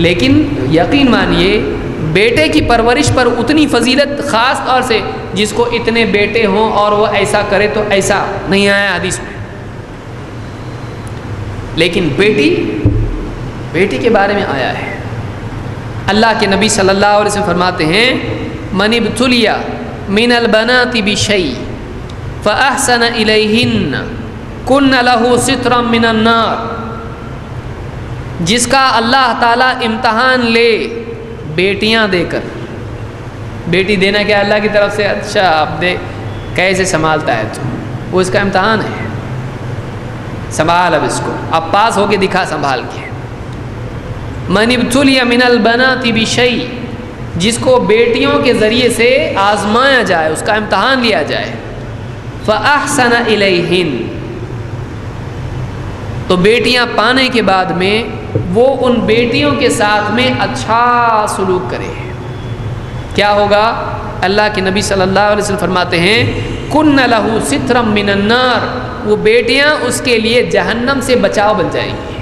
لیکن یقین مانیے بیٹے کی پرورش پر اتنی فضیلت خاص طور سے جس کو اتنے بیٹے ہوں اور وہ ایسا کرے تو ایسا نہیں آیا حدیث میں. لیکن بیٹی کے بارے میں آیا ہے. اللہ کے نبی صلی اللہ علیہ وسلم فرماتے ہیں من ابتلی من البنات بشیء فاحسن الیہن کن لہ سترا من النار. جس کا اللہ تعالیٰ امتحان لے بیٹیاں دے کر. بیٹی دینا کیا اللہ کی طرف سے؟ اچھا اب دے کیسے سنبھالتا ہے تو وہ اس کا امتحان ہے. سنبھال اب اس کو، اب پاس ہو کے دکھا سنبھال کے. من ابتلی من البنات بشیء، جس کو بیٹیوں کے ذریعے سے آزمایا جائے، اس کا امتحان لیا جائے. فاحسن الیہن، تو بیٹیاں پانے کے بعد میں وہ ان بیٹیوں کے ساتھ میں اچھا سلوک کرے. کیا ہوگا؟ اللہ کے نبی صلی اللہ علیہ وسلم فرماتے ہیں کن لہ سترا من النار، وہ بیٹیاں اس کے لیے جہنم سے بچاؤ بن جائیں گی.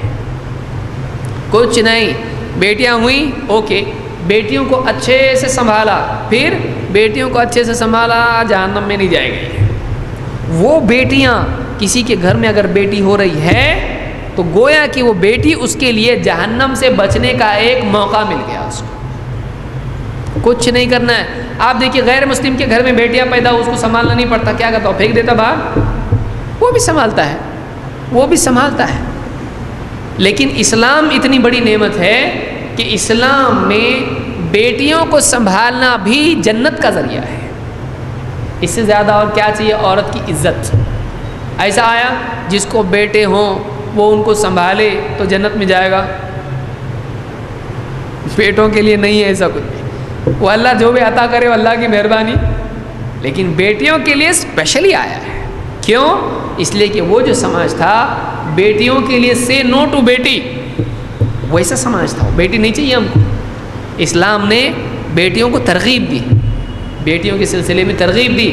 کچھ نہیں، بیٹیاں ہوئیں اوکے، بیٹیوں کو اچھے سے سنبھالا، پھر بیٹیوں کو اچھے سے سنبھالا، جہنم میں نہیں جائے گی. وہ بیٹیاں کسی کے گھر میں اگر بیٹی ہو رہی ہے تو گویا کہ وہ بیٹی اس کے لیے جہنم سے بچنے کا ایک موقع مل گیا. اس کو کچھ نہیں کرنا ہے. آپ دیکھیے غیر مسلم کے گھر میں بیٹیاں پیدا ہو، اس کو سنبھالنا نہیں پڑتا، کیا کرتا ہو؟ پھینک دیتا باہر. وہ بھی سنبھالتا ہے، وہ بھی سنبھالتا ہے. لیکن اسلام اتنی بڑی نعمت ہے کہ اسلام میں بیٹیوں کو سنبھالنا بھی جنت کا ذریعہ ہے. اس سے زیادہ اور کیا چاہیے؟ عورت کی عزت. ایسا آیا جس کو بیٹے ہوں وہ ان کو سنبھالے تو جنت میں جائے گا؟ بیٹوں کے لیے نہیں ہے ایسا کچھ. وہ اللہ جو بھی عطا کرے وہ اللہ کی مہربانی، لیکن بیٹیوں کے لیے اسپیشلی آیا ہے. کیوں؟ اس لیے کہ وہ جو سماج تھا بیٹیوں کے لیے سے نو ٹو بیٹی، ویسا سماج تھا. بیٹی نہیں چاہیے ہم کو. اسلام نے بیٹیوں کو ترغیب دی، بیٹیوں کے سلسلے میں ترغیب دی.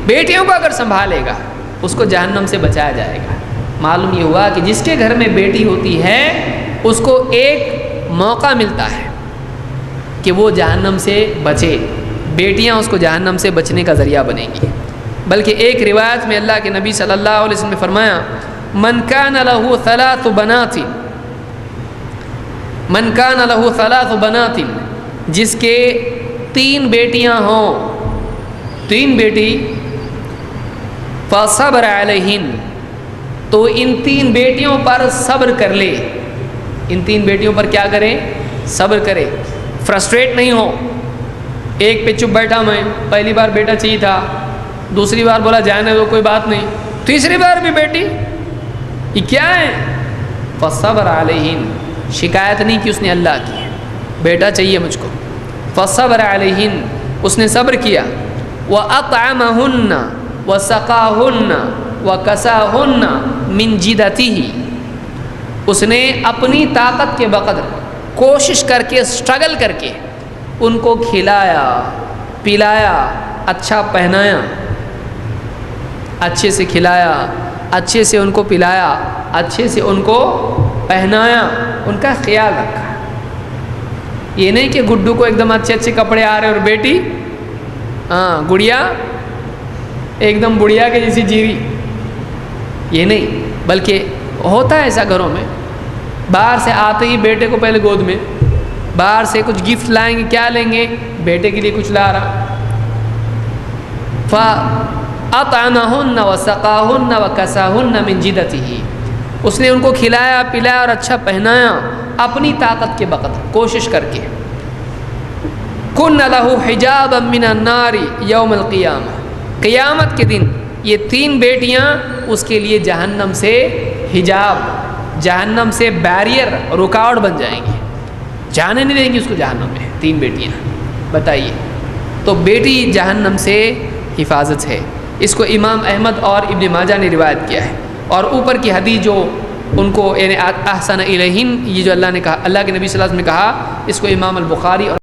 بیٹیوں کو اگر سنبھالے گا اس کو جہنم سے بچایا جائے گا. معلوم یہ ہوا کہ جس کے گھر میں بیٹی ہوتی ہے اس کو ایک موقع ملتا ہے کہ وہ جہنم سے بچے. بیٹیاں اس کو جہنم سے بچنے کا ذریعہ بنیں گی. بلکہ ایک روایت میں اللہ کے نبی صلی اللہ علیہ وسلم نے فرمایا من کان لہ ثلاث بنات، من کان لہ ثلاث بنات، جس کے 3 بیٹیاں ہوں، 3 بیٹی، فصبر علیہن، تو ان 3 بیٹیوں پر صبر کر لے. ان 3 بیٹیوں پر کیا کرے؟ صبر کرے. فرسٹریٹ نہیں ہو. ایک پہ چپ بیٹھا میں، پہلی بار بیٹا چاہیے تھا، دوسری بار بولا جانے دو کوئی بات نہیں، تیسری بار بھی بیٹی، یہ کیا ہے؟ فصبر علیہن، شکایت نہیں کی اس نے اللہ کی، بیٹا چاہیے مجھ کو. فصبر علیہن، اس نے صبر کیا. وَأَطْعَمَهُنَّ وَسَقَاهُنَّ وَكَسَاهُنَّ مِنْ جِدَتِهِ، اس نے اپنی طاقت کے بقدر کوشش کر کے، اسٹرگل کر کے ان کو کھلایا، پلایا، اچھا پہنایا، اچھے سے کھلایا، اچھے سے ان کو پلایا، اچھے سے ان کو پہنایا، ان کا خیال رکھا. یہ نہیں کہ گڈو کو ایک دم اچھے اچھے کپڑے آ رہے اور بیٹی گڑیا ایک دم بڑھیا کے جیسی جیوی، یہ نہیں. بلکہ ہوتا ہے ایسا گھروں میں، باہر سے آتے ہی بیٹے کو پہلے گود میں، باہر سے کچھ گفٹ لائیں گے، کیا لیں گے؟ بیٹے کے لیے کچھ لا رہا. فَأَطْعَمَهُنَّ وَسَقَاهُنَّ وَكَسَاهُنَّ مِنْ جِدَتِهِ، اس نے ان کو کھلایا پلایا اور اچھا پہنایا اپنی طاقت کے بقدر، کوشش کر کے. كُنَّ لَهُ حِجَابًا مِنَ النَّارِ يَوْمَ الْقِيَامَةِ، قیامت کے دن یہ 3 بیٹیاں اس کے لیے جہنم سے حجاب، جہنم سے بیریئر، رکاوٹ بن جائیں گی، جانے نہیں دیں گی اس کو جہنم میں. 3 بیٹیاں، بتائیے. تو بیٹی جہنم سے حفاظت ہے. اس کو امام احمد اور ابن ماجہ نے روایت کیا ہے. اور اوپر کی حدیث جو ان کو یعنی احسن الیہن، یہ جو اللہ نے کہا، اللہ کے نبی صلی اللہ علیہ وسلم نے کہا، اس کو امام البخاری اور